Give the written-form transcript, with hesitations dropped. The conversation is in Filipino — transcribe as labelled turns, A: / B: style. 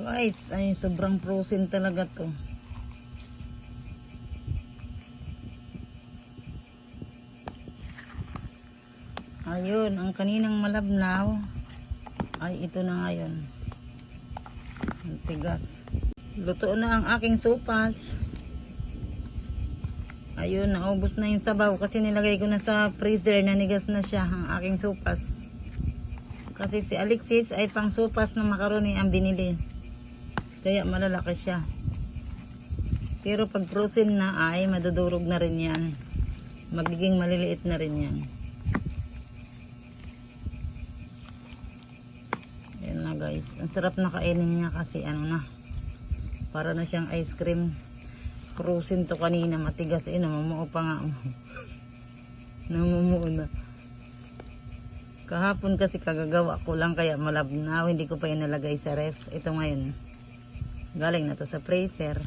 A: Guys, ay sobrang frozen talaga to. Ayun, ang kaninang malabnaw ay ito na ngayon. Ang tigas. Luto na ang aking sopas. Ayun, naubos na yung sabaw kasi nilagay ko na sa freezer, nanigas na siya ang aking sopas. Kasi si Alexis ay pang sopas ng macaroni ang binili. Kaya malalaki siya. Pero pag frozen na ay madudurog na rin yan. Magiging maliliit na rin yan. Ayan na guys. Ang sarap na kainin niya kasi ano na. Para na siyang ice cream. Frozen to kanina. Matigas. Namumuo pa nga. Namumuo na. Kahapon kasi kagagawa ko lang kaya malabnaw. Hindi ko pa inalagay sa ref. Ito ngayon. Galing na to sa freezer.